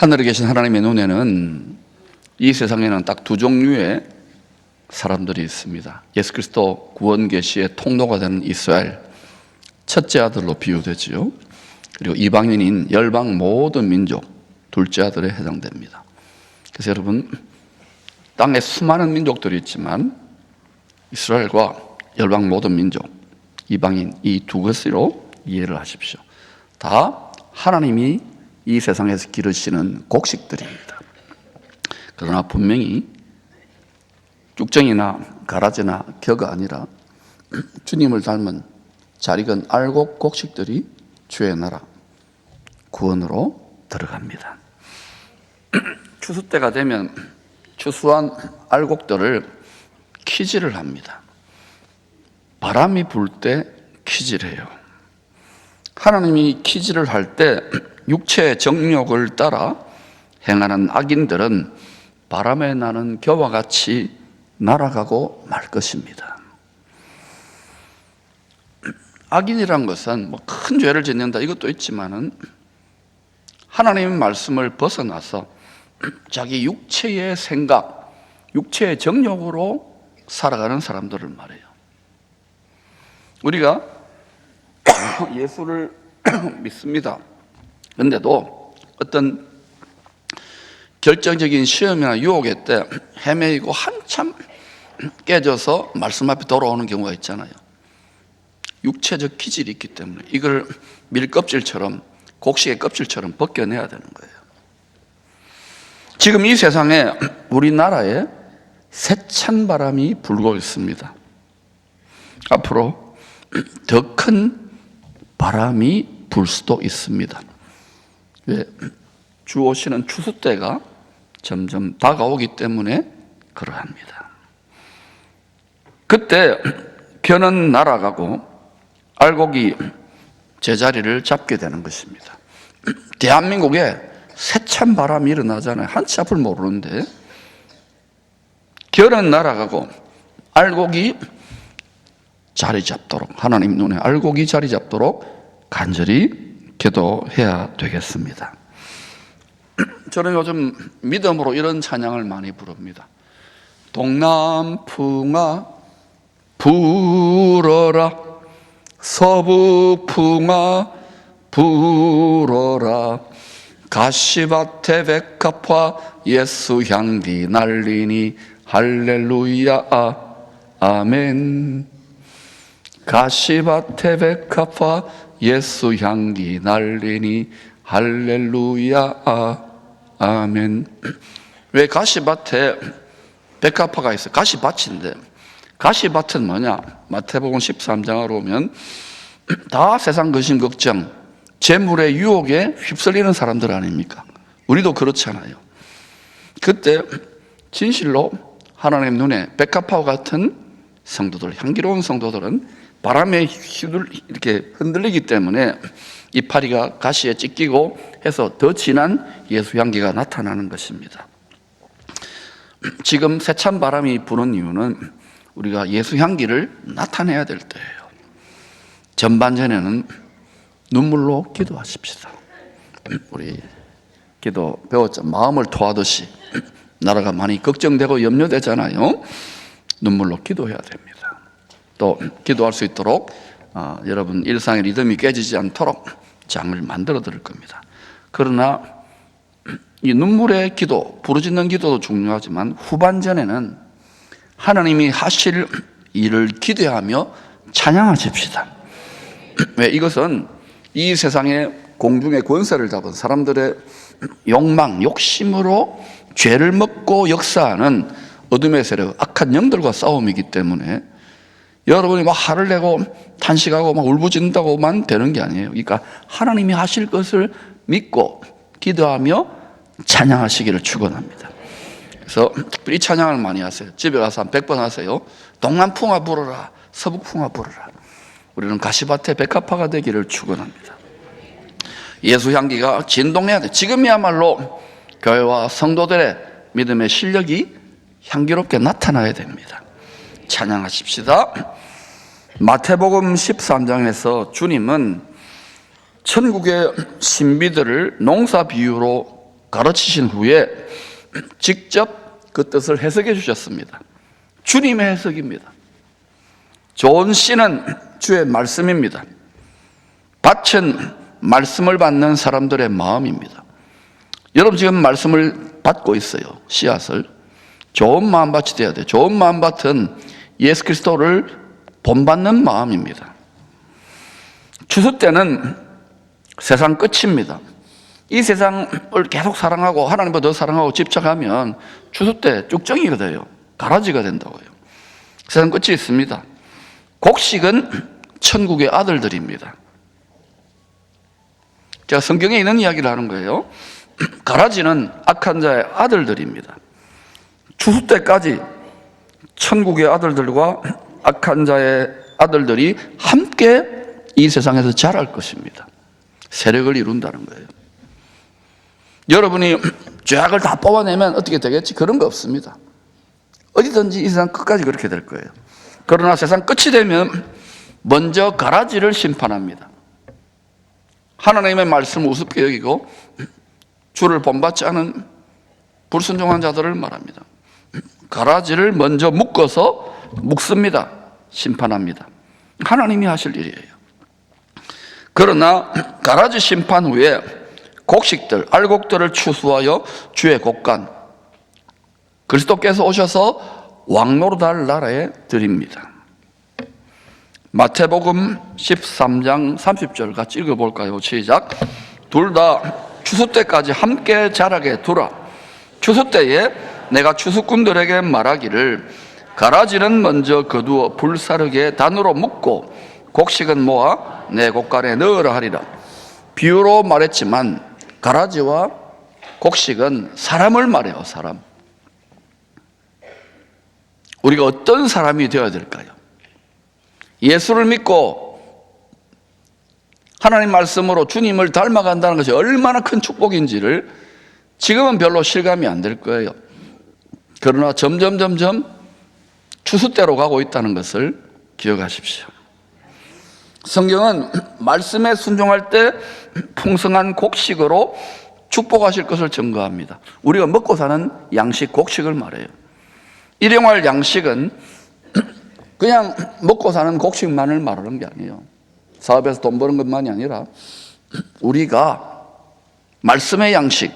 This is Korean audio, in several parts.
하늘에 계신 하나님의 눈에는 이 세상에는 딱 두 종류의 사람들이 있습니다. 예수 그리스도 구원 계시의 통로가 되는 이스라엘, 첫째 아들로 비유되지요. 그리고 이방인인 열방 모든 민족, 둘째 아들에 해당됩니다. 그래서 여러분, 땅에 수많은 민족들이 있지만 이스라엘과 열방 모든 민족, 이방인, 이 두 것으로 이해를 하십시오. 다 하나님이 이 세상에서 기르시는 곡식들입니다. 그러나 분명히 쭉정이나 가라지나 겨가 아니라 주님을 닮은 잘 익은 알곡 곡식들이 주의 나라 구원으로 들어갑니다. 추수 때가 되면 추수한 알곡들을 키질을 합니다. 바람이 불 때 키질해요. 하나님이 키질을 할 때 육체의 정욕을 따라 행하는 악인들은 바람에 나는 겨와 같이 날아가고 말 것입니다. 악인이란 것은 뭐 큰 죄를 짓는다 이것도 있지만은 하나님의 말씀을 벗어나서 자기 육체의 생각, 육체의 정욕으로 살아가는 사람들을 말해요. 우리가 예수를 믿습니다. 그런데도 어떤 결정적인 시험이나 유혹의 때 헤매이고 한참 깨져서 말씀 앞에 돌아오는 경우가 있잖아요. 육체적 기질이 있기 때문에 이걸 밀껍질처럼, 곡식의 껍질처럼 벗겨내야 되는 거예요. 지금 이 세상에 우리나라에 세찬 바람이 불고 있습니다. 앞으로 더 큰 바람이 불 수도 있습니다. 왜? 주 오시는 추수 때가 점점 다가오기 때문에 그러합니다. 그때 겨는 날아가고 알곡이 제자리를 잡게 되는 것입니다. 대한민국에 세찬 바람이 일어나잖아요. 한치 앞을 모르는데 겨는 날아가고 알곡이 자리 잡도록, 하나님 눈에 알곡이 자리 잡도록 간절히 기도해야 되겠습니다. 저는 요즘 믿음으로 이런 찬양을 많이 부릅니다. 동남풍아 불어라, 서북풍아 불어라, 가시밭에 백합화 예수 향기 날리니 할렐루야 아멘. 가시밭에 백합화 예수 향기 날리니 할렐루야 아멘. 왜 가시밭에 백합화가 있어요? 가시밭인데, 가시밭은 뭐냐? 마태복음 13장으로 오면 다 세상 근심 걱정, 재물의 유혹에 휩쓸리는 사람들 아닙니까? 우리도 그렇잖아요. 그때 진실로 하나님 눈에 백합화와 같은 성도들, 향기로운 성도들은 바람에 이렇게 흔들리기 때문에 이파리가 가시에 찢기고 해서 더 진한 예수 향기가 나타나는 것입니다. 지금 세찬 바람이 부는 이유는 우리가 예수 향기를 나타내야 될 때예요. 전반전에는 눈물로 기도하십시다. 우리 기도 배웠죠. 마음을 토하듯이 나라가 많이 걱정되고 염려되잖아요. 눈물로 기도해야 됩니다. 또 기도할 수 있도록 여러분 일상의 리듬이 깨지지 않도록 장을 만들어 드릴 겁니다. 그러나 이 눈물의 기도, 부르짖는 기도도 중요하지만 후반전에는 하나님이 하실 일을 기대하며 찬양하십시다. 왜? 이것은 이 세상의 공중의 권세를 잡은 사람들의 욕망, 욕심으로 죄를 먹고 역사하는 어둠의 세력, 악한 영들과 싸움이기 때문에 여러분이 막 화를 내고 탄식하고 막 울부짖는다고만 되는 게 아니에요. 그러니까 하나님이 하실 것을 믿고 기도하며 찬양하시기를 축원합니다. 그래서 이 찬양을 많이 하세요. 집에 가서 한 100번 하세요. 동남풍아 불어라, 서북풍아 불어라. 우리는 가시밭에 백합화가 되기를 축원합니다. 예수 향기가 진동해야 돼. 지금이야말로 교회와 성도들의 믿음의 실력이 향기롭게 나타나야 됩니다. 찬양하십시다. 마태복음 13장에서 주님은 천국의 신비들을 농사 비유로 가르치신 후에 직접 그 뜻을 해석해 주셨습니다. 주님의 해석입니다. 좋은 씨는 주의 말씀입니다. 밭은 말씀을 받는 사람들의 마음입니다. 여러분 지금 말씀을 받고 있어요. 씨앗을. 좋은 마음밭이 되어야 돼요. 좋은 마음밭은 예수 그리스도를 본받는 마음입니다. 추수 때는 세상 끝입니다. 이 세상을 계속 사랑하고 하나님보다 더 사랑하고 집착하면 추수 때 쭉정이가 돼요. 가라지가 된다고요. 세상 끝이 있습니다. 곡식은 천국의 아들들입니다. 제가 성경에 있는 이야기를 하는 거예요. 가라지는 악한 자의 아들들입니다. 추수 때까지 천국의 아들들과 악한 자의 아들들이 함께 이 세상에서 자랄 것입니다. 세력을 이룬다는 거예요. 여러분이 죄악을 다 뽑아내면 어떻게 되겠지? 그런 거 없습니다. 어디든지 이 세상 끝까지 그렇게 될 거예요. 그러나 세상 끝이 되면 먼저 가라지를 심판합니다. 하나님의 말씀을 우습게 여기고 주를 본받지 않은 불순종한 자들을 말합니다. 가라지를 먼저 묶어서 묶습니다. 심판합니다. 하나님이 하실 일이에요. 그러나 가라지 심판 후에 곡식들, 알곡들을 추수하여 주의 곡간 그리스도께서 오셔서 왕노릇할 나라에 드립니다. 마태복음 13장 30절 같이 읽어볼까요? 시작. 둘 다 추수 때까지 함께 자라게 두라. 추수 때에 내가 추수꾼들에게 말하기를 가라지는 먼저 거두어 불사르게 단으로 묶고 곡식은 모아 내 곡간에 넣으라 하리라. 비유로 말했지만 가라지와 곡식은 사람을 말해요. 사람. 우리가 어떤 사람이 되어야 될까요? 예수를 믿고 하나님 말씀으로 주님을 닮아간다는 것이 얼마나 큰 축복인지를 지금은 별로 실감이 안 될 거예요. 그러나 점점 추수 때로 가고 있다는 것을 기억하십시오. 성경은 말씀에 순종할 때 풍성한 곡식으로 축복하실 것을 증거합니다. 우리가 먹고 사는 양식, 곡식을 말해요. 일용할 양식은 그냥 먹고 사는 곡식만을 말하는 게 아니에요. 사업에서 돈 버는 것만이 아니라 우리가 말씀의 양식,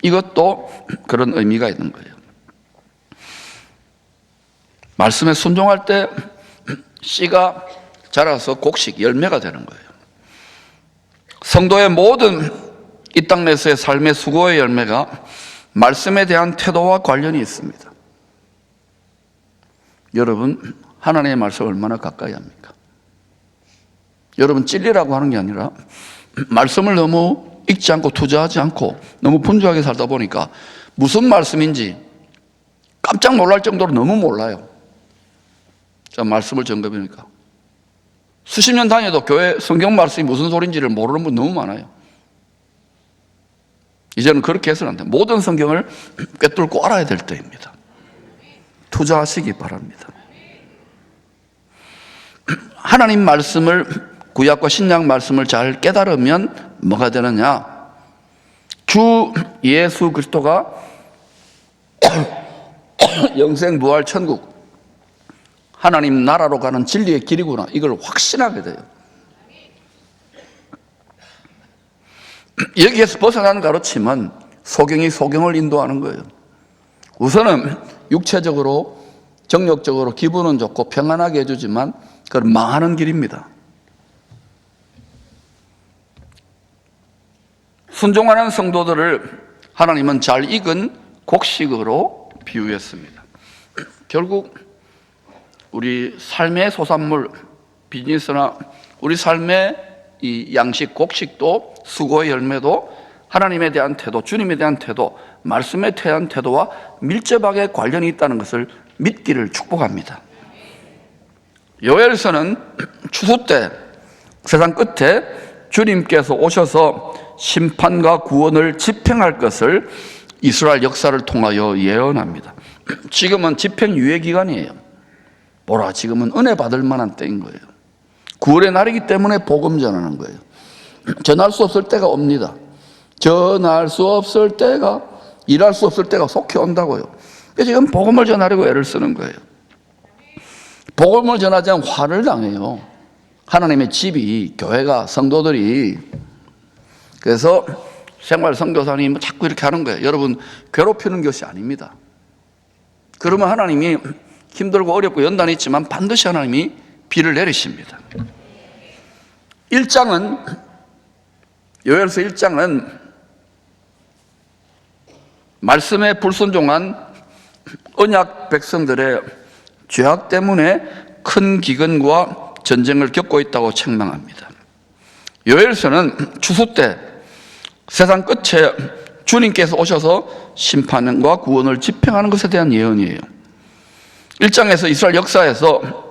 이것도 그런 의미가 있는 거예요. 말씀에 순종할 때 씨가 자라서 곡식, 열매가 되는 거예요. 성도의 모든 이 땅 내에서의 삶의 수고의 열매가 말씀에 대한 태도와 관련이 있습니다. 여러분, 하나님의 말씀을 얼마나 가까이 합니까? 여러분, 찔리라고 하는 게 아니라 말씀을 너무 읽지 않고 투자하지 않고 너무 분주하게 살다 보니까 무슨 말씀인지 깜짝 놀랄 정도로 너무 몰라요. 자, 말씀을 점검해보니까 수십 년 다녀도 교회 성경 말씀이 무슨 소리인지를 모르는 분 너무 많아요. 이제는 그렇게 해서는 안 돼요. 모든 성경을 꿰뚫고 알아야 될 때입니다. 투자하시기 바랍니다. 하나님 말씀을, 구약과 신약 말씀을 잘 깨달으면 뭐가 되느냐? 주 예수 그리스도가 영생 부활 천국, 하나님 나라로 가는 진리의 길이구나, 이걸 확신하게 돼요. 여기에서 벗어나는 가르침은 소경이 소경을 인도하는 거예요. 우선은 육체적으로, 정력적으로 기분은 좋고 평안하게 해주지만 그건 망하는 길입니다. 순종하는 성도들을 하나님은 잘 익은 곡식으로 비유했습니다. 결국 우리 삶의 소산물, 비즈니스나 우리 삶의 이 양식, 곡식도, 수고의 열매도 하나님에 대한 태도, 주님에 대한 태도, 말씀에 대한 태도와 밀접하게 관련이 있다는 것을 믿기를 축복합니다. 요엘서는 추수 때, 세상 끝에 주님께서 오셔서 심판과 구원을 집행할 것을 이스라엘 역사를 통하여 예언합니다. 지금은 집행 유예 기간이에요. 뭐라, 지금은 은혜 받을 만한 때인 거예요. 구원의 날이기 때문에 복음 전하는 거예요. 전할 수 없을 때가 옵니다. 전할 수 없을 때가, 일할 수 없을 때가 속히 온다고요. 그래서 지금 복음을 전하려고 애를 쓰는 거예요. 복음을 전하지 않으면 화를 당해요. 하나님의 집이, 교회가, 성도들이. 그래서 생활 선교사님이 자꾸 이렇게 하는 거예요. 여러분, 괴롭히는 것이 아닙니다. 그러면 하나님이 힘들고 어렵고 연단이 있지만 반드시 하나님이 비를 내리십니다. 1장은, 요엘서 1장은 말씀에 불순종한 언약 백성들의 죄악 때문에 큰 기근과 전쟁을 겪고 있다고 책망합니다. 요엘서는 추수 때 세상 끝에 주님께서 오셔서 심판과 구원을 집행하는 것에 대한 예언이에요. 1장에서 이스라엘 역사에서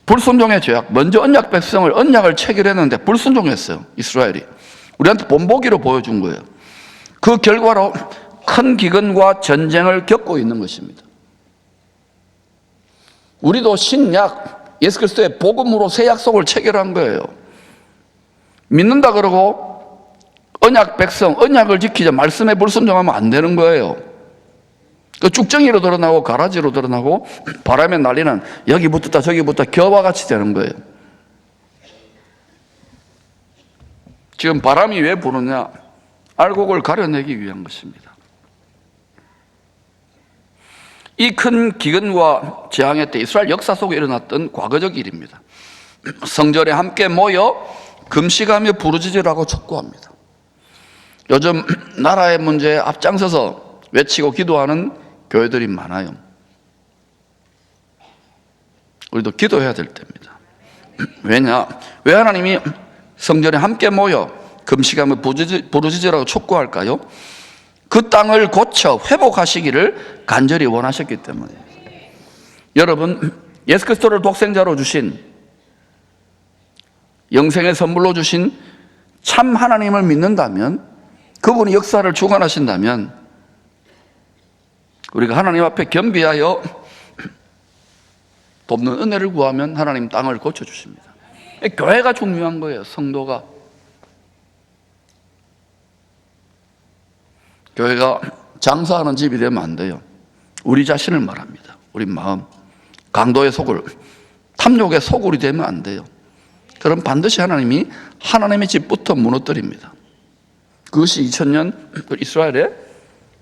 불순종의 죄악, 먼저 언약 백성을 언약을 체결했는데 불순종했어요. 이스라엘이 우리한테 본보기로 보여준 거예요. 그 결과로 큰 기근과 전쟁을 겪고 있는 것입니다. 우리도 신약 예수 그리스도의 복음으로 새 약속을 체결한 거예요. 믿는다 그러고 언약 백성, 언약을 지키자 말씀에 불순종하면 안 되는 거예요. 그 쭉정이로 드러나고 가라지로 드러나고 바람에 날리는 여기 붙었다 저기 붙었다 겨와 같이 되는 거예요. 지금 바람이 왜 부느냐? 알곡을 가려내기 위한 것입니다. 이 큰 기근과 재앙의 때 이스라엘 역사 속에 일어났던 과거적 일입니다. 성전에 함께 모여 금식하며 부르짖으라고 촉구합니다. 요즘 나라의 문제에 앞장서서 외치고 기도하는 교회들이 많아요. 우리도 기도해야 될 때입니다. 왜냐? 왜 하나님이 성전에 함께 모여 금식하며 부르짖으라고 촉구할까요? 그 땅을 고쳐 회복하시기를 간절히 원하셨기 때문에. 여러분, 예수 그리스도를 독생자로 주신, 영생의 선물로 주신 참 하나님을 믿는다면, 그분이 역사를 주관하신다면 우리가 하나님 앞에 겸비하여 돕는 은혜를 구하면 하나님 땅을 고쳐주십니다. 교회가 중요한 거예요. 성도가. 교회가 장사하는 집이 되면 안 돼요. 우리 자신을 말합니다. 우리 마음, 강도의 소굴, 탐욕의 소굴이 되면 안 돼요. 그럼 반드시 하나님이 하나님의 집부터 무너뜨립니다. 그것이 2000년 이스라엘의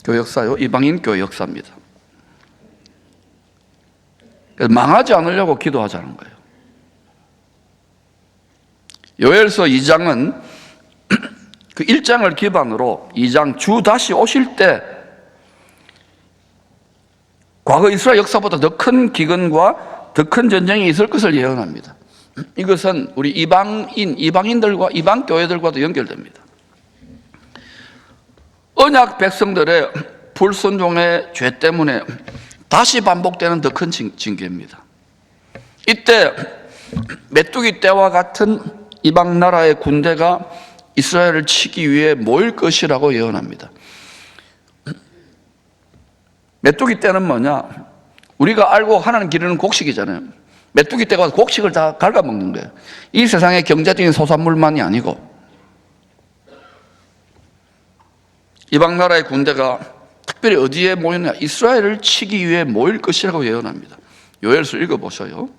교회 역사요, 이방인 교회 역사입니다. 망하지 않으려고 기도하자는 거예요. 요엘서 2장은 그 1장을 기반으로 2장 주 다시 오실 때 과거 이스라엘 역사보다 더 큰 기근과 더 큰 전쟁이 있을 것을 예언합니다. 이것은 우리 이방인들과 이방 교회들과도 연결됩니다. 언약 백성들의 불순종의 죄 때문에 다시 반복되는 더 큰 징계입니다. 이때 메뚜기 떼와 같은 이방 나라의 군대가 이스라엘을 치기 위해 모일 것이라고 예언합니다. 메뚜기 떼는 뭐냐? 우리가 알고 하나님 기르는 곡식이잖아요. 메뚜기 떼가 와서 곡식을 다 갉아먹는 거예요. 이 세상의 경제적인 소산물만이 아니고 이방 나라의 군대가 특별히 어디에 모이느냐? 이스라엘을 치기 위해 모일 것이라고 예언합니다. 요엘서 읽어보셔요.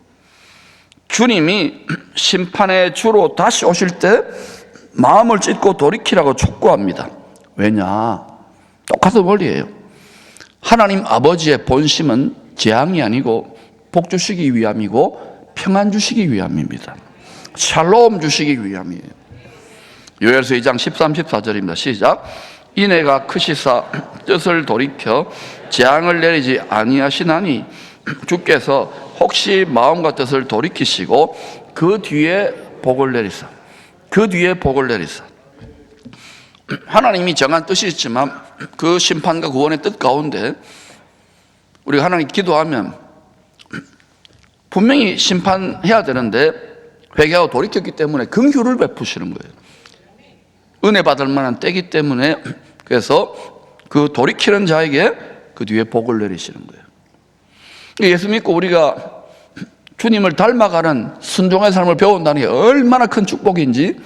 주님이 심판의 주로 다시 오실 때 마음을 찢고 돌이키라고 촉구합니다. 왜냐? 똑같은 원리예요. 하나님 아버지의 본심은 재앙이 아니고 복 주시기 위함이고 평안 주시기 위함입니다. 샬롬 주시기 위함이에요. 요엘서 2장 13, 14절입니다. 시작. 이내가 크시사 뜻을 돌이켜 재앙을 내리지 아니하시나니 주께서 혹시 마음과 뜻을 돌이키시고 그 뒤에 복을 내리사. 그 뒤에 복을 내리사. 하나님이 정한 뜻이 있지만 그 심판과 구원의 뜻 가운데 우리가 하나님 기도하면 분명히 심판해야 되는데 회개하고 돌이켰기 때문에 긍휼을 베푸시는 거예요. 은혜 받을 만한 때이기 때문에 그래서 그 돌이키는 자에게 그 뒤에 복을 내리시는 거예요. 예수 믿고 우리가 주님을 닮아가는 순종의 삶을 배운다는 게 얼마나 큰 축복인지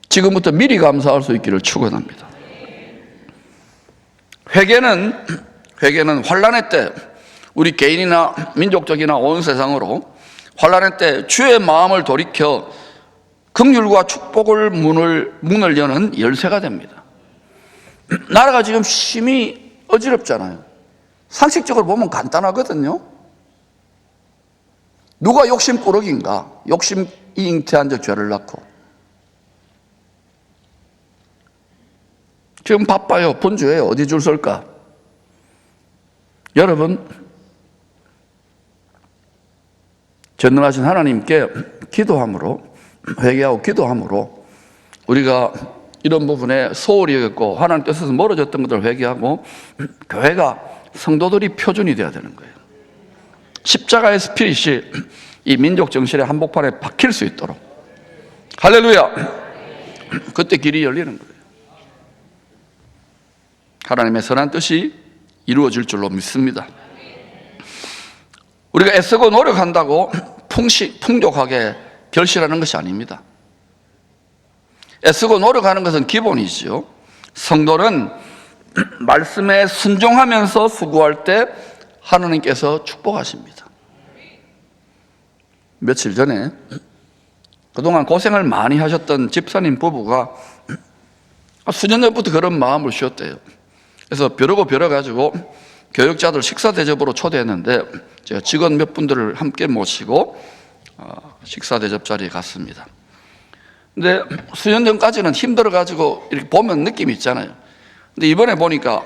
지금부터 미리 감사할 수 있기를 축원합니다. 회개는 환난의 때 우리 개인이나 민족적이나 온 세상으로 환난의 때 주의 마음을 돌이켜 긍휼과 축복을 문을 여는 열쇠가 됩니다. 나라가 지금 심히 어지럽잖아요. 상식적으로 보면 간단하거든요. 누가 욕심꾸러기인가? 욕심이 잉태한 저 죄를 낳고. 지금 바빠요. 분주해요. 어디 줄 설까? 여러분, 전능하신 하나님께 기도함으로, 회개하고 기도함으로 우리가 이런 부분에 소홀히 여겼고 하나님 뜻에서 멀어졌던 것들을 회개하고 교회가 성도들이 표준이 되어야 되는 거예요. 십자가의 스피릿이 이 민족 정신의 한복판에 박힐 수 있도록. 할렐루야! 그때 길이 열리는 거예요. 하나님의 선한 뜻이 이루어질 줄로 믿습니다. 우리가 애쓰고 노력한다고 풍족하게 결실하는 것이 아닙니다. 애쓰고 노력하는 것은 기본이지요. 성도는 말씀에 순종하면서 수고할 때 하나님께서 축복하십니다. 며칠 전에 그동안 고생을 많이 하셨던 집사님 부부가 수년 전부터 그런 마음을 쉬었대요. 그래서 벼르고 교육자들 식사 대접으로 초대했는데 제가 직원 몇 분들을 함께 모시고 식사 대접 자리에 갔습니다. 근데 수년 전까지는 힘들어가지고 이렇게 보면 느낌이 있잖아요. 근데 이번에 보니까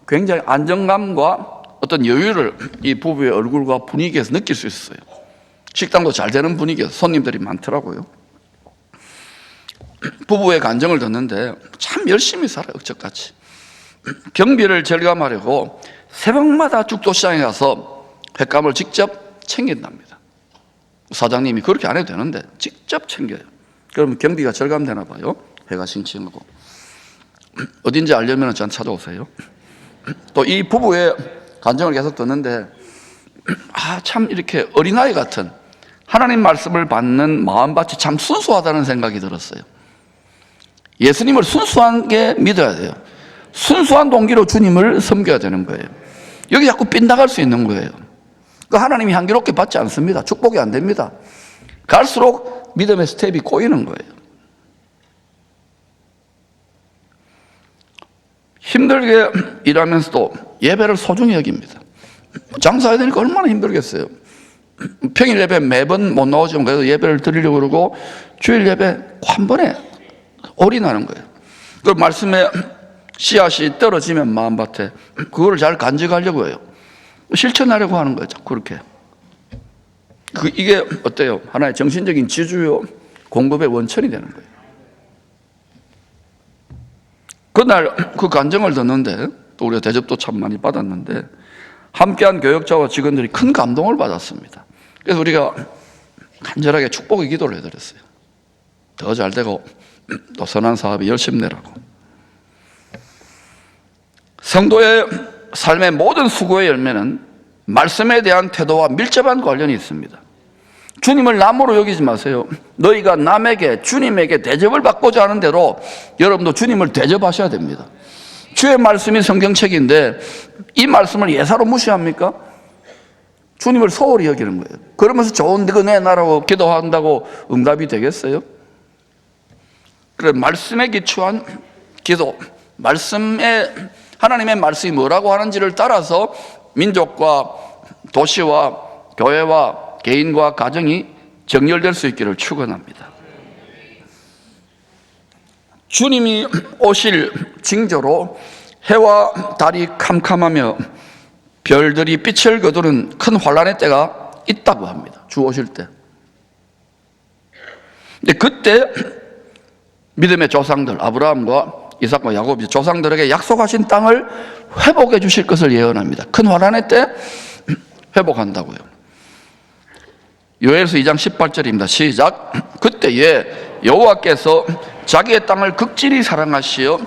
굉장히 안정감과 어떤 여유를 이 부부의 얼굴과 분위기에서 느낄 수 있었어요. 식당도 잘 되는 분위기에서 손님들이 많더라고요. 부부의 간증을 듣는데 참 열심히 살아요. 억척같이. 경비를 절감하려고 새벽마다 죽도시장에 가서 횟감을 직접 챙긴답니다. 사장님이 그렇게 안 해도 되는데 직접 챙겨요. 그러면 경비가 절감되나 봐요. 회가 싱싱하고. 어딘지 알려면 저한테 찾아오세요. 또 이 부부의 간증을 계속 듣는데 참 이렇게 어린아이 같은 하나님 말씀을 받는 마음밭이 참 순수하다는 생각이 들었어요. 예수님을 순수하게 믿어야 돼요. 순수한 동기로 주님을 섬겨야 되는 거예요. 여기 자꾸 빗나갈 수 있는 거예요. 그 하나님이 향기롭게 받지 않습니다. 축복이 안 됩니다. 갈수록 믿음의 스텝이 꼬이는 거예요. 힘들게 일하면서도 예배를 소중히 여깁니다. 장사해야 되니까 얼마나 힘들겠어요. 평일 예배 매번 못 나오지만 그래도 예배를 드리려고 그러고 주일 예배 한 번에 올인하는 거예요. 그 말씀에 씨앗이 떨어지면 마음밭에 그거를 잘 간직하려고 해요. 실천하려고 하는 거예요. 그렇게. 이게 어때요? 하나의 정신적인 지주요 공급의 원천이 되는 거예요. 그날 그 간증을 듣는데 또 우리가 대접도 참 많이 받았는데 함께한 교역자와 직원들이 큰 감동을 받았습니다. 그래서 우리가 간절하게 축복의 기도를 해드렸어요. 더 잘 되고 또 선한 사업에 열심 내라고. 성도의 삶의 모든 수고의 열매는 말씀에 대한 태도와 밀접한 관련이 있습니다. 주님을 남으로 여기지 마세요. 너희가 남에게 주님에게 대접을 받고자 하는 대로 여러분도 주님을 대접하셔야 됩니다. 주의 말씀이 성경책인데 이 말씀을 예사로 무시합니까? 주님을 소홀히 여기는 거예요. 그러면서 좋은 거 내놔라고 기도한다고 응답이 되겠어요? 그래, 말씀에 기초한 기도, 하나님의 말씀이 뭐라고 하는지를 따라서 민족과 도시와 교회와 개인과 가정이 정렬될 수 있기를 축원합니다. 주님이 오실 징조로 해와 달이 캄캄하며 별들이 빛을 거두는 큰 환란의 때가 있다고 합니다. 주 오실 때. 근데 그때 믿음의 조상들 아브라함과 이삭과 야곱이 조상들에게 약속하신 땅을 회복해 주실 것을 예언합니다. 큰 환란의 때 회복한다고요. 요엘서 2장 18절입니다. 시작. 그때에 여호와께서 자기의 땅을 극진히 사랑하시어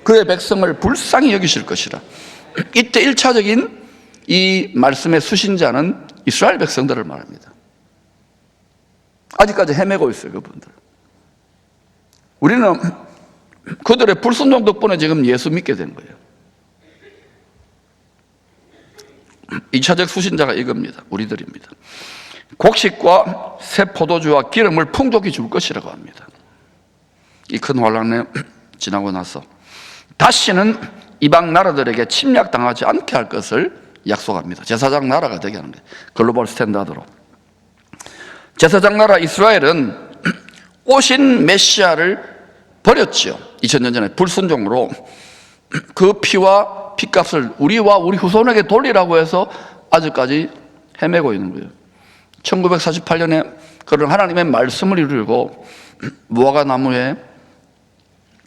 그의 백성을 불쌍히 여기실 것이라. 이때 1차적인 이 말씀의 수신자는 이스라엘 백성들을 말합니다. 아직까지 헤매고 있어요, 그분들. 우리는 그들의 불순종 덕분에 지금 예수 믿게 된 거예요. 2차적 수신자가 이겁니다. 우리들입니다. 곡식과 새 포도주와 기름을 풍족히 줄 것이라고 합니다. 이 큰 환란에 지나고 나서 다시는 이방 나라들에게 침략당하지 않게 할 것을 약속합니다. 제사장 나라가 되게 하는 거예요. 글로벌 스탠다드로. 제사장 나라 이스라엘은 오신 메시아를 버렸죠. 2000년 전에 불순종으로 그 피와 피값을 우리와 우리 후손에게 돌리라고 해서 아직까지 헤매고 있는 거예요. 1948년에 그런 하나님의 말씀을 이루고 무화과 나무에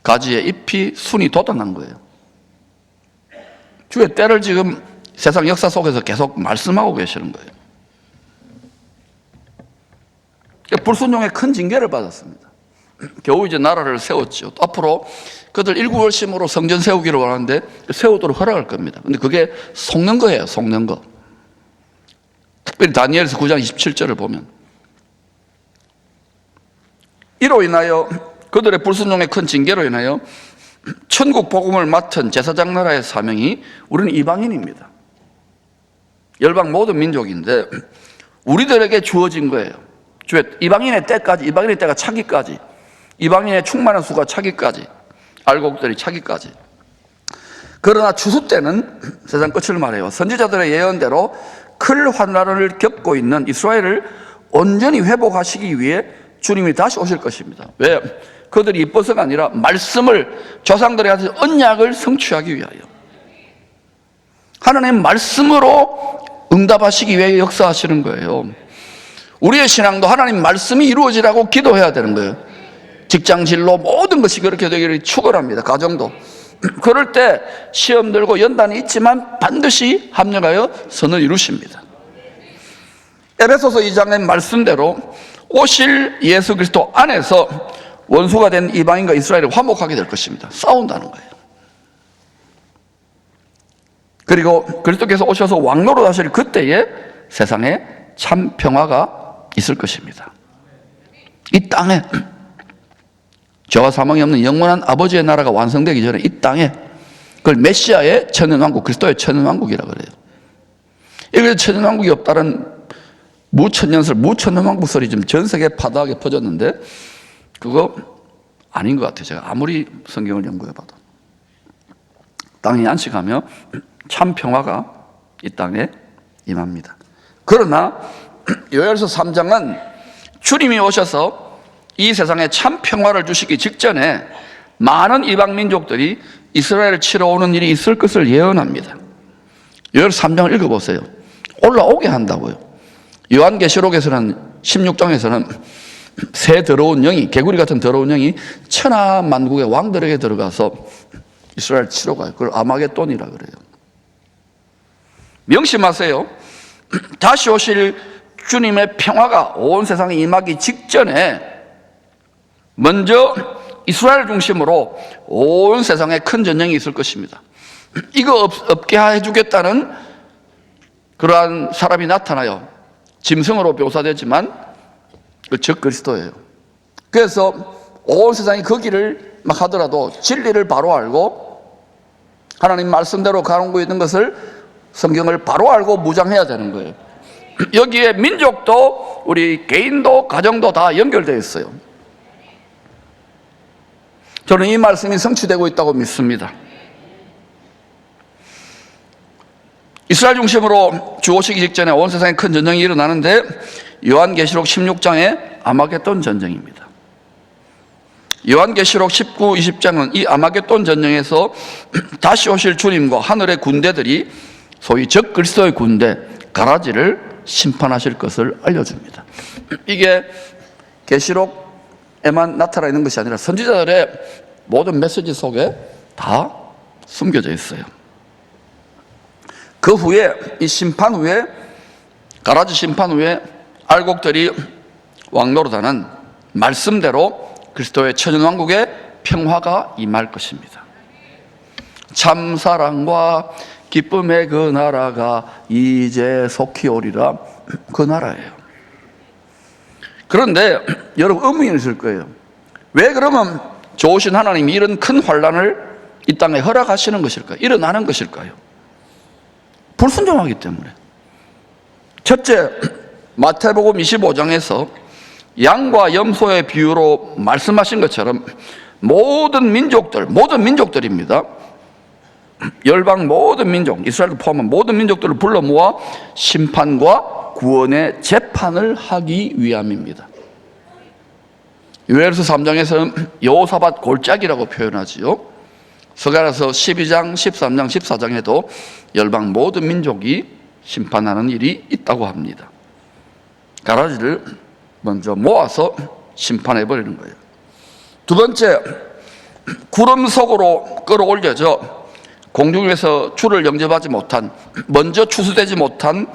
가지에 잎이 순이 돋아난 거예요. 주의 때를 지금 세상 역사 속에서 계속 말씀하고 계시는 거예요. 불순종의 큰 징계를 받았습니다. 겨우 이제 나라를 세웠죠. 또 앞으로 그들 일구월심으로 성전 세우기를 원하는데 세우도록 허락할 겁니다. 근데 그게 속는 거예요. 속는 거. 특별히 다니엘서 9장 27절을 보면 이로 인하여 그들의 불순종의 큰 징계로 인하여 천국 복음을 맡은 제사장 나라의 사명이 우리는 이방인입니다. 열방 모든 민족인데 우리들에게 주어진 거예요. 이방인의 때까지, 이방인의 때가 차기까지, 이방인의 충만한 수가 차기까지, 알곡들이 차기까지. 그러나 추수 때는 세상 끝을 말해요. 선지자들의 예언대로 큰 환난을 겪고 있는 이스라엘을 온전히 회복하시기 위해 주님이 다시 오실 것입니다. 왜? 그들이 이뻐서가 아니라 말씀을 조상들에게 하신 언약을 성취하기 위하여. 하나님 말씀으로 응답하시기 위해 역사하시는 거예요. 우리의 신앙도 하나님 말씀이 이루어지라고 기도해야 되는 거예요. 직장 진로 모든 것이 그렇게 되기를 축원합니다. 가정도. 그럴 때 시험 들고 연단이 있지만 반드시 합력하여 선을 이루십니다. 에베소서 2장의 말씀대로 오실 예수 그리스도 안에서 원수가 된 이방인과 이스라엘을 화목하게 될 것입니다. 싸운다는 거예요. 그리고 그리스도께서 오셔서 왕노로 하실 그때에 세상에 참 평화가 있을 것입니다. 이 땅에 죄와 사망이 없는 영원한 아버지의 나라가 완성되기 전에 이 땅에 그걸 메시아의 천연왕국, 그리스도의 천연왕국이라 그래요. 이걸 천연왕국이 없다는 무천년설, 무천연왕국 설이 지금 전 세계 파다하게 퍼졌는데 그거 아닌 것 같아요. 제가 아무리 성경을 연구해봐도. 땅에 안식하며 참 평화가 이 땅에 임합니다. 그러나 요엘서 3장은 주님이 오셔서 이 세상에 참 평화를 주시기 직전에 많은 이방 민족들이 이스라엘을 치러 오는 일이 있을 것을 예언합니다. 요엘서 3장을 읽어보세요. 올라오게 한다고요. 요한계시록에서는 16장에서는 새 더러운 영이, 개구리 같은 더러운 영이 천하만국의 왕들에게 들어가서 이스라엘 치러 가요. 그걸 아마겟돈이라 그래요. 명심하세요. 다시 오실 주님의 평화가 온 세상에 임하기 직전에 먼저 이스라엘 중심으로 온 세상에 큰 전쟁이 있을 것입니다. 이거 없게 해주겠다는 그러한 사람이 나타나요. 짐승으로 묘사되지만 즉 그리스도예요. 그래서 온 세상이 그 길을 막 하더라도 진리를 바로 알고 하나님 말씀대로 가고 있는 것을 성경을 바로 알고 무장해야 되는 거예요. 여기에 민족도 우리 개인도 가정도 다 연결되어 있어요. 저는 이 말씀이 성취되고 있다고 믿습니다. 이스라엘 중심으로 주 오시기 직전에 온 세상에 큰 전쟁이 일어나는데 요한계시록 16장의 아마겟돈 전쟁입니다. 요한계시록 19, 20장은 이 아마겟돈 전쟁에서 다시 오실 주님과 하늘의 군대들이 소위 적 그리스도의 군대 가라지를 심판하실 것을 알려줍니다. 이게 계시록에만 나타나 있는 것이 아니라 선지자들의 모든 메시지 속에 다 숨겨져 있어요. 그 후에 이 심판 후에 가라지 심판 후에 알곡들이 왕노릇하는 말씀대로 그리스도의 천연왕국의 평화가 임할 것입니다. 참사랑과 기쁨의 그 나라가 이제 속히 오리라. 그 나라예요. 그런데 여러분 의문이 있을 거예요. 왜 그러면 좋으신 하나님이 이런 큰 환난을 이 땅에 허락하시는 것일까요? 일어나는 것일까요? 불순종하기 때문에. 첫째, 마태복음 25장에서 양과 염소의 비유로 말씀하신 것처럼 모든 민족들입니다. 열방 모든 민족, 이스라엘을 포함한 모든 민족들을 불러 모아 심판과 구원의 재판을 하기 위함입니다. 요엘서 3장에서는 여호사밧 골짜기라고 표현하지요. 스가랴서 12장, 13장, 14장에도 열방 모든 민족이 심판하는 일이 있다고 합니다. 가라지를 먼저 모아서 심판해버리는 거예요. 두 번째, 구름 속으로 끌어올려져 공중에서 주를 영접하지 못한, 먼저 추수되지 못한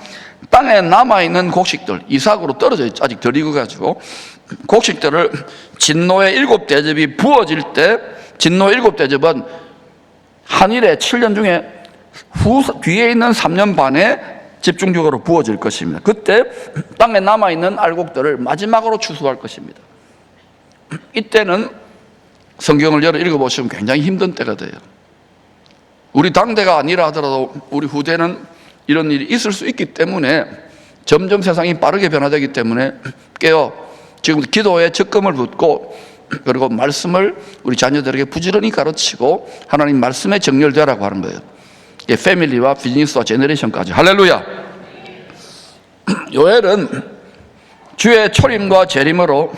땅에 남아있는 곡식들, 이삭으로 떨어져 있죠. 아직 덜 익어가지고 곡식들을 진노의 7대접이 부어질 때, 진노의 7대접은 한일의 7년 중에 뒤에 있는 3년 반에 집중적으로 부어질 것입니다. 그때 땅에 남아있는 알곡들을 마지막으로 추수할 것입니다. 이때는 성경을 열어 읽어보시면 굉장히 힘든 때가 돼요. 우리 당대가 아니라 하더라도 우리 후대는 이런 일이 있을 수 있기 때문에, 점점 세상이 빠르게 변화되기 때문에 깨어 지금 기도에 적금을 붓고, 그리고 말씀을 우리 자녀들에게 부지런히 가르치고 하나님 말씀에 정렬되라고 하는 거예요. 패밀리와 비즈니스와 제너레이션까지. 할렐루야. 요엘은 주의 초림과 재림으로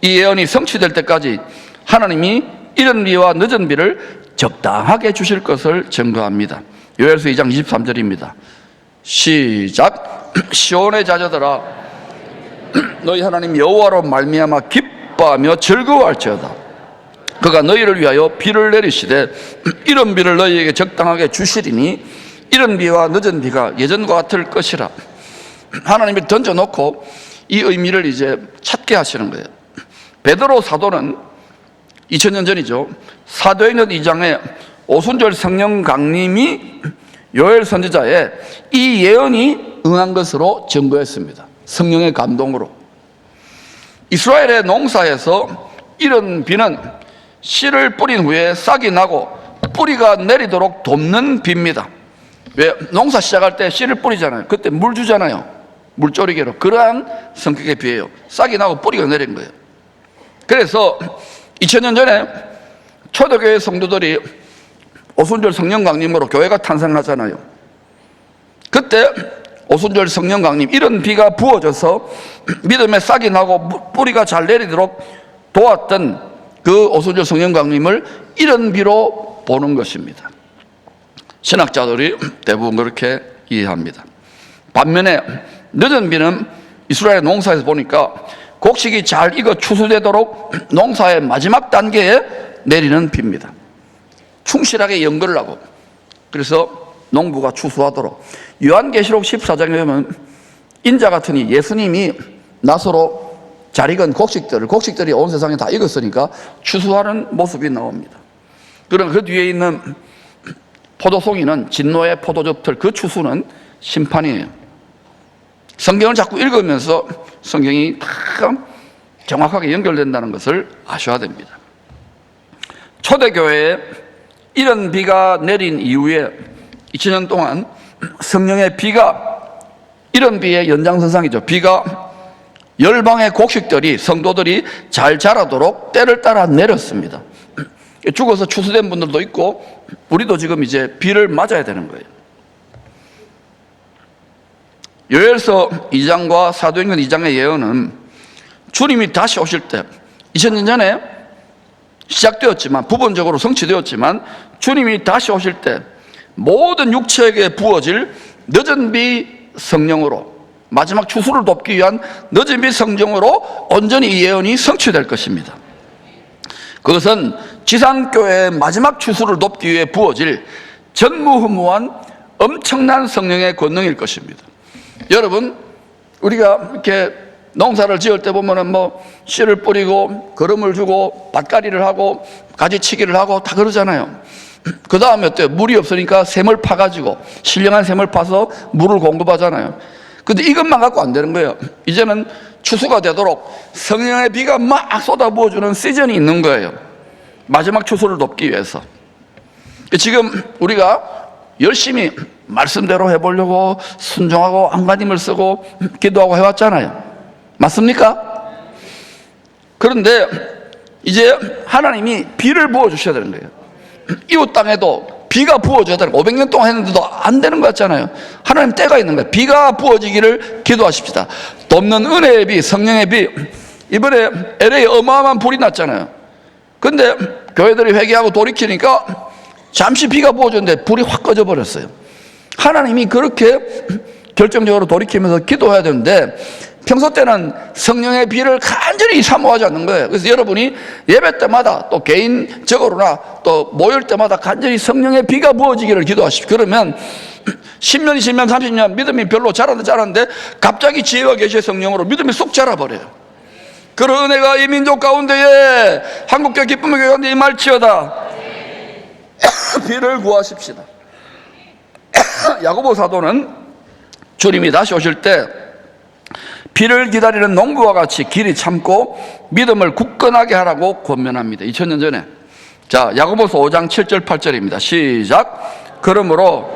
이 예언이 성취될 때까지 하나님이 이른 비와 늦은 비를 적당하게 주실 것을 증거합니다. 요엘서 2장 23절입니다. 시작. 시온의 자녀들아, 너희 하나님 여호와로 말미암아 기뻐하며 즐거워할지어다. 그가 너희를 위하여 비를 내리시되 이른 비를 너희에게 적당하게 주시리니 이른 비와 늦은 비가 예전과 같을 것이라. 하나님이 던져놓고 이 의미를 이제 찾게 하시는 거예요. 베드로 사도는 2000년 전이죠. 사도행전 2장에 오순절 성령 강림이 요엘 선지자의 이 예언이 응한 것으로 증거했습니다. 성령의 감동으로. 이스라엘의 농사에서 이런 비는 씨를 뿌린 후에 싹이 나고 뿌리가 내리도록 돕는 비입니다. 왜? 농사 시작할 때 씨를 뿌리잖아요. 그때 물 주잖아요. 물조리개로. 그러한 성격의 비예요. 싹이 나고 뿌리가 내린 거예요. 그래서 2000년 전에 초대교회 성도들이 오순절 성령 강림으로 교회가 탄생하잖아요. 그때 오순절 성령 강림, 이런 비가 부어져서 믿음의 싹이 나고 뿌리가 잘 내리도록 도왔던 그 오순절 성령 강림을 이런 비로 보는 것입니다. 신학자들이 대부분 그렇게 이해합니다. 반면에 늦은 비는 이스라엘 농사에서 보니까 곡식이 잘 익어 추수되도록 농사의 마지막 단계에 내리는 비입니다. 충실하게 연결을 하고, 그래서 농부가 추수하도록. 요한계시록 14장에 보면 인자 같으니 예수님이 나서로 잘 익은 곡식들이 온 세상에 다 익었으니까 추수하는 모습이 나옵니다. 그럼 그 뒤에 있는 포도송이는 진노의 포도즙들, 그 추수는 심판이에요. 성경을 자꾸 읽으면서 성경이 다 정확하게 연결된다는 것을 아셔야 됩니다. 초대교회에 이런 비가 내린 이후에 2000년 동안 성령의 비가, 이런 비의 연장선상이죠. 비가 열방의 곡식들이, 성도들이 잘 자라도록 때를 따라 내렸습니다. 죽어서 추수된 분들도 있고 우리도 지금 이제 비를 맞아야 되는 거예요. 요엘서 2장과 사도행전 2장의 예언은 주님이 다시 오실 때, 2000년 전에 시작되었지만, 부분적으로 성취되었지만, 주님이 다시 오실 때 모든 육체에게 부어질 늦은 비 성령으로, 마지막 추수를 돕기 위한 늦은 비 성령으로 온전히 이 예언이 성취될 것입니다. 그것은 지상교회의 마지막 추수를 돕기 위해 부어질 전무후무한 엄청난 성령의 권능일 것입니다. 여러분, 우리가 이렇게 농사를 지을 때 보면은 씨를 뿌리고 거름을 주고 밭갈이를 하고 가지치기를 하고 다 그러잖아요. 그 다음에 어때요? 물이 없으니까 샘을 파가지고, 신령한 샘을 파서 물을 공급하잖아요. 근데 이것만 갖고 안 되는 거예요. 이제는 추수가 되도록 성령의 비가 막 쏟아부어주는 시즌이 있는 거예요. 마지막 추수를 돕기 위해서. 지금 우리가 열심히 말씀대로 해보려고 순종하고 안간힘을 쓰고 기도하고 해왔잖아요. 맞습니까? 그런데 이제 하나님이 비를 부어주셔야 되는 거예요. 이웃 땅에도 비가 부어줘야 되는 거예요. 500년 동안 했는데도 안 되는 거 같잖아요. 하나님 때가 있는 거예요. 비가 부어지기를 기도하십시다. 돕는 은혜의 비, 성령의 비. 이번에 LA 어마어마한 불이 났잖아요. 근데 교회들이 회개하고 돌이키니까 잠시 비가 부어줬는데 불이 확 꺼져버렸어요. 하나님이 그렇게 결정적으로 돌이키면서 기도해야 되는데 평소 때는 성령의 비를 간절히 사모하지 않는 거예요. 그래서 여러분이 예배 때마다 또 개인적으로나 또 모일 때마다 간절히 성령의 비가 부어지기를 기도하십시오. 그러면 10년, 20년, 30년 믿음이 별로 자라는데 갑자기 지혜가 계시의 성령으로 믿음이 쑥 자라버려요. 그런 은혜가 이 민족 가운데에 한국교회 기쁨의 교회 가운데 임할지어다. 비를 구하십시다. 야고보 사도는 주님이 다시 오실 때 비를 기다리는 농부와 같이 길이 참고 믿음을 굳건하게 하라고 권면합니다. 2000년 전에. 자, 야고보서 5장 7절 8절입니다. 시작. 그러므로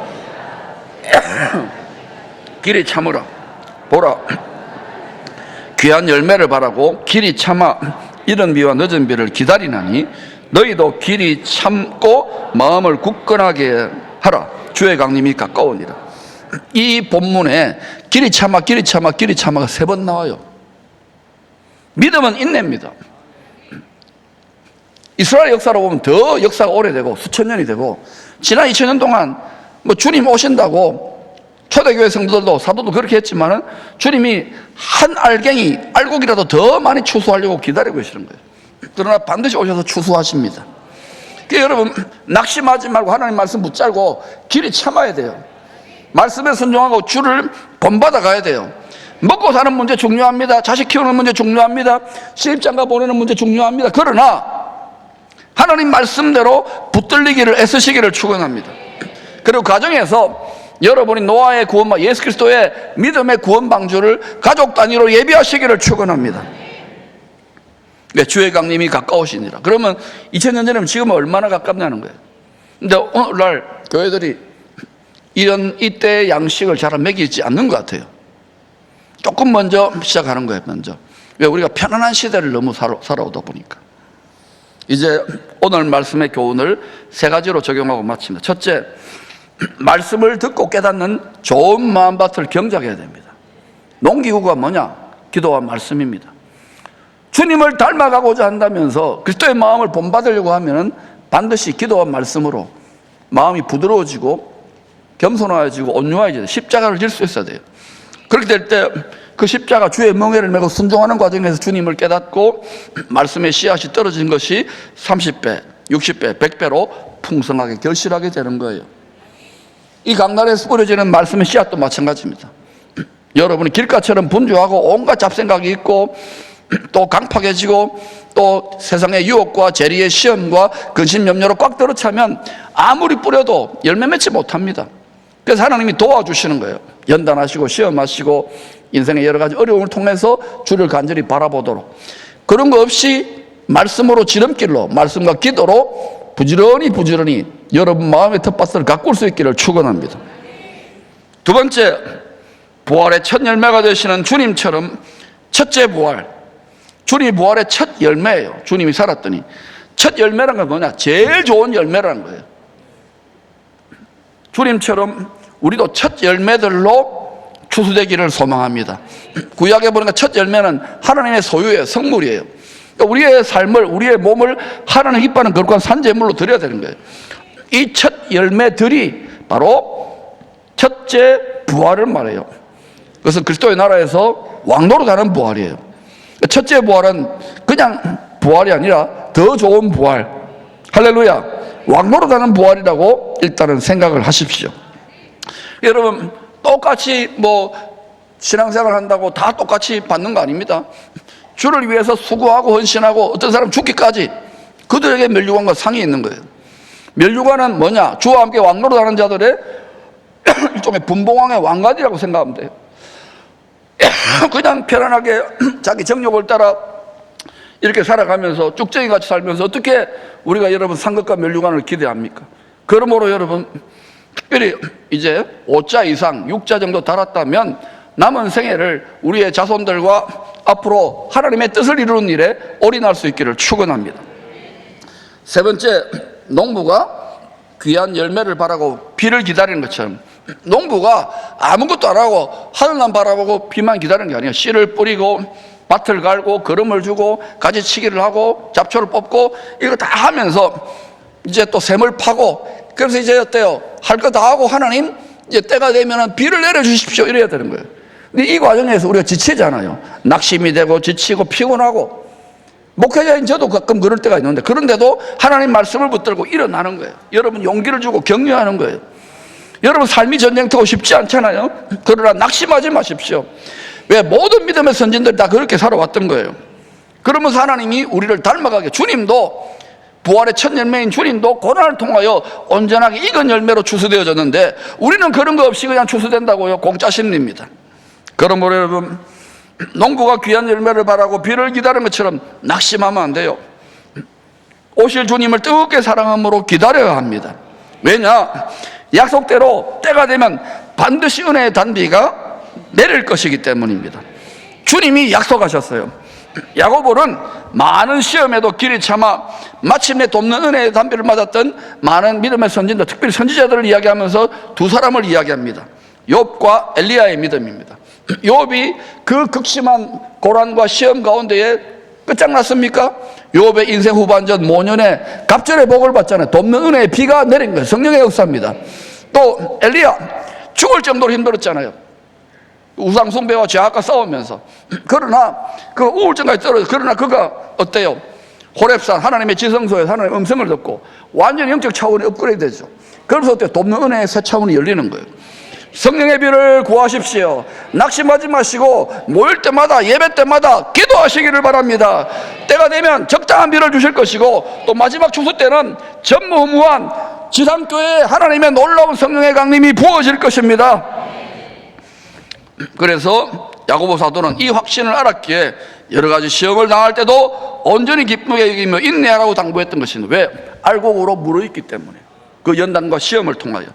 길이 참으라. 보라. 귀한 열매를 바라고 길이 참아 이른 비와 늦은 비를 기다리나니 너희도 길이 참고 마음을 굳건하게 하라. 주의 강림이 가까우니라. 이 본문에 길이 참아 길이 참아 길이 참아가 3번 나와요. 믿음은 인내입니다. 이스라엘 역사로 보면 더 역사가 오래되고 수천 년이 되고 지난 2000년 동안 뭐 주님 오신다고 초대교회 성도들도 사도도 그렇게 했지만은 주님이 한 알갱이 알곡이라도 더 많이 추수하려고 기다리고 계시는 거예요. 그러나 반드시 오셔서 추수하십니다. 그러니까 여러분 낙심하지 말고 하나님 말씀 붙잡고 길이 참아야 돼요. 말씀에 순종하고 주를 본받아 가야 돼요. 먹고 사는 문제 중요합니다. 자식 키우는 문제 중요합니다. 시집장가 보내는 문제 중요합니다. 그러나 하나님 말씀대로 붙들리기를 애쓰시기를 축원합니다. 그리고 가정에서 여러분이 노아의 구원, 예수 그리스도의 믿음의 구원 방주를 가족 단위로 예비하시기를 축원합니다. 네, 주의 강림이 가까우시니라. 그러면 2000년 전이면 지금은 얼마나 가깝냐는 거예요. 근데 오늘날 교회들이 이때의 양식을 잘 먹이지 않는 것 같아요. 조금 먼저 시작하는 거예요. 먼저. 왜? 우리가 편안한 시대를 너무 살아오다 보니까. 이제 오늘 말씀의 교훈을 3가지로 적용하고 마칩니다. 첫째, 말씀을 듣고 깨닫는 좋은 마음밭을 경작해야 됩니다. 농기구가 뭐냐? 기도와 말씀입니다. 주님을 닮아가고자 한다면서 그리스도의 마음을 본받으려고 하면 반드시 기도와 말씀으로 마음이 부드러워지고 겸손해지고 온유해지고 십자가를 질 수 있어야 돼요. 그렇게 될 때 그 십자가 주의 멍에를 메고 순종하는 과정에서 주님을 깨닫고 말씀의 씨앗이 떨어진 것이 30배, 60배, 100배로 풍성하게 결실하게 되는 거예요. 이 강단에서 뿌려지는 말씀의 씨앗도 마찬가지입니다. 여러분이 길가처럼 분주하고 온갖 잡생각이 있고 또 강팍해지고 또 세상의 유혹과 재리의 시험과 근심염려로 꽉 들어차면 아무리 뿌려도 열매 맺지 못합니다. 그래서 하나님이 도와주시는 거예요. 연단하시고 시험하시고 인생의 여러 가지 어려움을 통해서 주를 간절히 바라보도록. 그런 거 없이 말씀으로 지름길로 말씀과 기도로 부지런히 여러분 마음의 텃밭을 가꿀 수 있기를 축원합니다. 두 번째, 부활의 첫 열매가 되시는 주님처럼 첫째 부활. 주님이 부활의 첫 열매예요. 주님이 살았더니 첫 열매란 건 뭐냐? 제일 좋은 열매라는 거예요. 주님처럼 우리도 첫 열매들로 추수되기를 소망합니다. 구약에 보니까 첫 열매는 하나님의 소유예요. 성물이에요. 그러니까 우리의 삶을, 우리의 몸을 하나님 기뻐하는 거룩한 산재물로 드려야 되는 거예요. 이 첫 열매들이 바로 첫째 부활을 말해요. 그것은 그리스도의 나라에서 왕노릇하는 부활이에요. 첫째 부활은 그냥 부활이 아니라 더 좋은 부활. 할렐루야. 왕노릇하는 부활이라고 일단은 생각을 하십시오. 여러분 똑같이 신앙생활 한다고 다 똑같이 받는 거 아닙니다. 주를 위해서 수고하고 헌신하고 어떤 사람 죽기까지 그들에게 멸류관과 상이 있는 거예요. 멸류관은 뭐냐? 주와 함께 왕노릇하는 자들의 일종의 분봉왕의 왕관이라고 생각하면 돼요. 그냥 편안하게 자기 정욕을 따라 이렇게 살아가면서 쭉정이같이 살면서 어떻게 우리가 여러분 상급과 멸류관을 기대합니까? 그러므로 여러분 특별히 이제 5자 이상 6자 정도 달았다면 남은 생애를 우리의 자손들과 앞으로 하나님의 뜻을 이루는 일에 올인할 수 있기를 축원합니다. 세 번째, 농부가 귀한 열매를 바라고 비를 기다리는 것처럼 농부가 아무것도 안 하고 하늘만 바라보고 비만 기다리는 게 아니에요. 씨를 뿌리고 밭을 갈고 거름을 주고 가지치기를 하고 잡초를 뽑고 이거 다 하면서 이제 또 샘을 파고, 그래서 이제 어때요? 할 거 다 하고 하나님 이제 때가 되면 비를 내려주십시오 이래야 되는 거예요. 근데 이 과정에서 우리가 지치잖아요. 낙심이 되고 지치고 피곤하고, 목회자인 저도 가끔 그럴 때가 있는데 그런데도 하나님 말씀을 붙들고 일어나는 거예요. 여러분 용기를 주고 격려하는 거예요. 여러분 삶이 전쟁터고 쉽지 않잖아요. 그러나 낙심하지 마십시오. 왜? 모든 믿음의 선진들이 다 그렇게 살아왔던 거예요. 그러면서 하나님이 우리를 닮아가게, 주님도 부활의 첫 열매인 주님도 고난을 통하여 온전하게 익은 열매로 추수되어졌는데 우리는 그런 거 없이 그냥 추수된다고요? 공짜 심리입니다. 그러므로 여러분 농부가 귀한 열매를 바라고 비를 기다리는 것처럼 낙심하면 안 돼요. 오실 주님을 뜨겁게 사랑함으로 기다려야 합니다. 왜냐? 약속대로 때가 되면 반드시 은혜의 단비가 내릴 것이기 때문입니다. 주님이 약속하셨어요. 야고보는 많은 시험에도 길이 참아 마침내 돕는 은혜의 단비를 맞았던 많은 믿음의 선진들, 특별히 선지자들을 이야기하면서 두 사람을 이야기합니다. 욥과 엘리야의 믿음입니다. 욥이 그 극심한 고난과 시험 가운데에 끝장났습니까? 욥의 인생 후반전 모년에 갑절의 복을 받잖아요. 돕는 은혜의 비가 내린 거예요. 성령의 역사입니다. 또 엘리야 죽을 정도로 힘들었잖아요. 우상 숭배와 죄악과 싸우면서. 그러나 그 우울증까지 떨어져. 그러나 그가 어때요? 호렙산 하나님의 지성소에서 하나님의 음성을 듣고 완전히 영적 차원이 업그레이드 되죠. 그래서 어때요? 돕는 은혜의 새 차원이 열리는 거예요. 성령의 비를 구하십시오. 낙심하지 마시고 모일 때마다 예배 때마다 기도하시기를 바랍니다. 때가 되면 적당한 비를 주실 것이고 또 마지막 추수 때는 전무후무한 지상교회에 하나님의 놀라운 성령의 강림이 부어질 것입니다. 그래서 야고보 사도는 이 확신을 알았기에 여러 가지 시험을 당할 때도 온전히 기쁘게 여기며 인내하라고 당부했던 것입니다. 왜? 알곡으로 무르익기 때문에. 그 연단과 시험을 통하여.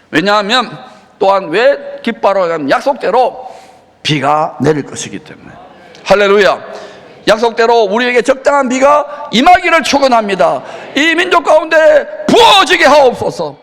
왜냐하면 또한 왜 기뻐하라고 하면 약속대로 비가 내릴 것이기 때문에. 할렐루야. 약속대로 우리에게 적당한 비가 임하기를 축원합니다. 이 민족 가운데 부어지게 하옵소서.